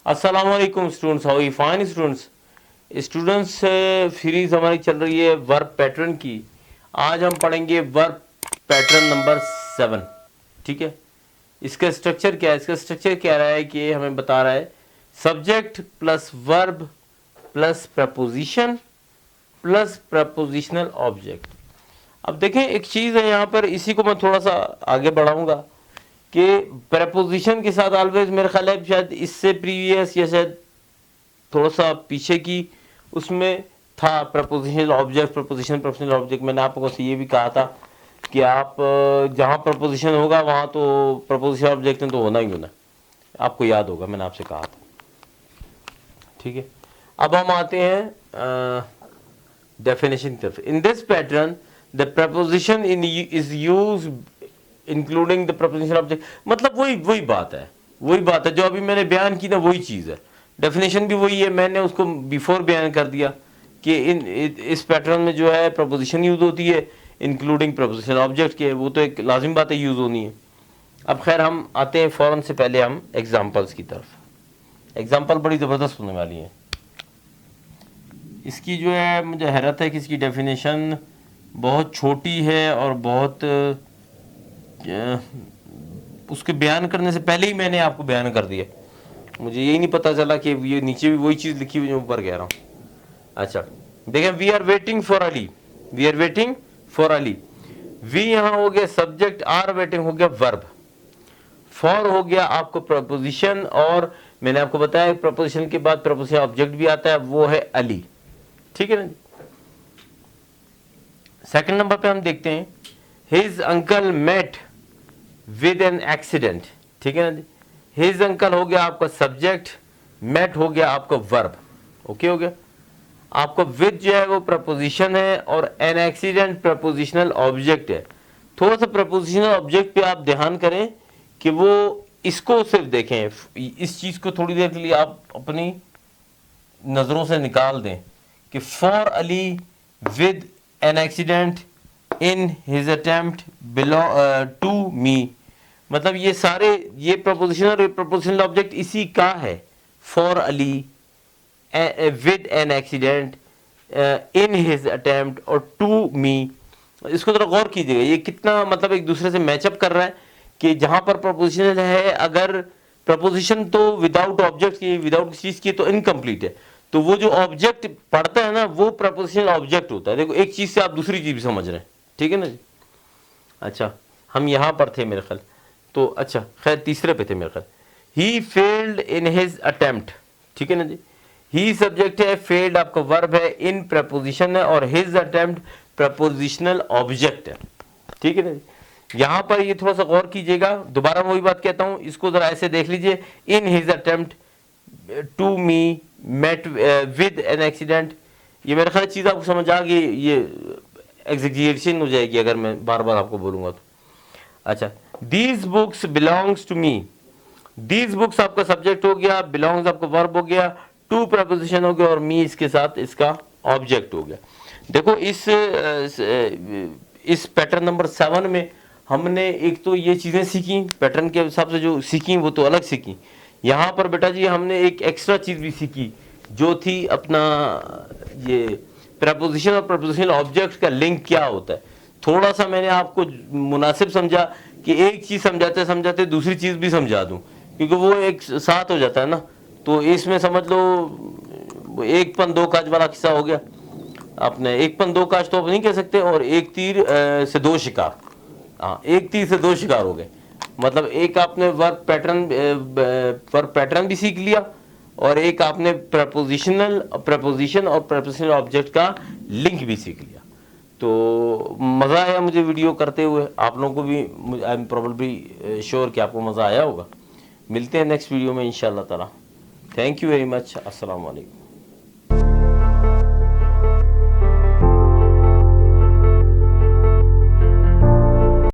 अस्सलाम वालेकुम students, how you fine students. Series हमारी चल रही है वर्ब पैटर्न की। आज हम पढ़ेंगे वर्ब पैटर्न नंबर 7। ठीक है, इसका स्ट्रक्चर क्या है? इसका स्ट्रक्चर कह रहा है कि हमें बता रहा है subject plus verb plus preposition plus prepositional object. अब देखें एक चीज़ है यहाँ पर, इसी को मैं थोड़ा सा आगे बढ़ाऊंगा कि प्रपोजिशन के साथ ऑलवेज मेरे ख्याल है शायद इससे प्रीवियस या शायद थोड़ा सा पीछे की उसमें था prepositional object, preposition prepositional object. मैंने आपको ये भी कहा था कि आप जहाँ प्रपोजिशन होगा वहाँ तो प्रपोजिशनल ऑब्जेक्ट तो होना ही होना, आपको याद होगा मैंने आपसे कहा था। ठीक है, अब हम आते हैं डेफिनेशन की तरफ। In this pattern the preposition in is use including the preposition object. मतलब वही बात है जो अभी मैंने बयान की ना, वही चीज़ है। डेफिनेशन भी वही है, मैंने उसको बिफोर बयान कर दिया कि इस पैटर्न में जो है प्रपोजिशन यूज होती है इंक्लूडिंग प्रपोजिशन ऑब्जेक्ट के, वो तो एक लाजिम बात है, यूज होनी है। अब खैर हम आते हैं फ़ौरन से पहले हम एग्जाम्पल्स की तरफ। एग्जाम्पल बड़ी ज़बरदस्त होने वाली है। इसकी जो है मुझे हैरत है कि इसकी डेफिनेशन बहुत छोटी है और बहुत उसके बयान करने से पहले ही मैंने आपको बयान कर दिया। मुझे यही नहीं पता चला कि ये नीचे भी वही चीज़ लिखी हुई है ऊपर कह रहा हूँ। अच्छा देखें, we are waiting for Ali, we are waiting for Ali. We यहाँ हो गया सब्जेक्ट, आर वेटिंग हो गया वर्ब, फॉर हो गया आपको प्रपोजिशन, और मैंने आपको बताया प्रपोजिशन के बाद प्रपोजिशन ऑब्जेक्ट भी आता है, वो है अली। ठीक है ना। सेकंड नंबर पे हम देखते हैं his uncle met with an accident. ठीक है ना जी, हिज अंकल हो गया आपका सब्जेक्ट, मेट हो गया आपका वर्ब। ओके हो गया। आपको विद जो है वो प्रपोजिशन है और एन एक्सीडेंट प्रपोजिशनल ऑब्जेक्ट है। थोड़ा सा प्रपोजिशनल ऑब्जेक्ट पे आप ध्यान करें कि वो इसको सिर्फ देखें, इस चीज को थोड़ी देर के लिए आप अपनी नजरों से निकाल दें कि for Ali with an accident in his attempt belong to me. मतलब ये सारे ये प्रपोजिशन और प्रपोजिशनल ऑब्जेक्ट इसी का है। For Ali with an accident in his attempt और टू मी। इसको थोड़ा गौर कीजिएगा, ये कितना मतलब एक दूसरे से मैचअप कर रहा है कि जहां पर प्रपोजिशन है, अगर प्रपोजिशन तो विदाउट ऑब्जेक्ट की, विदाउट चीज की तो इनकम्प्लीट है, तो वो जो ऑब्जेक्ट पढ़ता है ना वो प्रपोजिशनल ऑब्जेक्ट होता है। देखो एक चीज से आप दूसरी चीज भी समझ रहे हैं। ठीक है ना जी। अच्छा हम यहां पर थे मेरे ख्याल, तो अच्छा खैर तीसरे पे थे मेरे ख्याल। He failed in his attempt. ठीक है ना जी, ही सब्जेक्ट है, फेल्ड आपका वर्ब है, इन प्रपोजिशन है और हिज अटेम्प्ट प्रपोजिशनल ऑब्जेक्ट है। ठीक है ना जी। यहां पर ये थोड़ा सा गौर कीजिएगा, दोबारा वही बात कहता हूं, इसको जरा ऐसे देख लीजिए। In his attempt to me met with an accident. ये मेरे ख्याल चीज आपको समझ आ गई, ये एग्जीक्यूशन हो जाएगी अगर मैं बार बार आपको बोलूंगा तो। अच्छा these books belongs to me. These books आपका सब्जेक्ट हो गया, बिलोंग्स आपका वर्ब हो गया, टू प्रपोजिशन हो गया और मी इसके साथ इसका ऑब्जेक्ट हो गया। देखो इस पैटर्न नंबर 7 में हमने एक तो ये चीजें सीखी, पैटर्न के हिसाब से जो सीखी वो तो अलग सीखी। यहाँ पर बेटा जी हमने एक एक्स्ट्रा चीज भी सीखी जो थी अपना ये प्रपोजिशन और प्रपोजिशनल ऑब्जेक्ट का लिंक क्या होता है। थोड़ा सा मैंने आपको मुनासिब समझा कि एक चीज समझाते समझाते दूसरी चीज भी समझा दूं, क्योंकि वो एक साथ हो जाता है ना। तो इसमें समझ लो एक पन दो काज वाला किस्सा हो गया। आपने एक पन दो काज तो आप नहीं कह सकते, और एक तीर से दो शिकार। हाँ, एक तीर से दो शिकार हो गए। मतलब एक आपने वर्ब पैटर्न भी सीख लिया और एक आपने प्रपोजिशन और प्रपोजिशनल ऑब्जेक्ट का लिंक भी सीख लिया। तो मज़ा आया मुझे वीडियो करते हुए, आप लोगों को भी आई एम प्रोबेबली श्योर कि आपको मज़ा आया होगा। मिलते हैं नेक्स्ट वीडियो में इंशाल्लाह ताला। Thank you very much. अस्सलाम वालेकुम।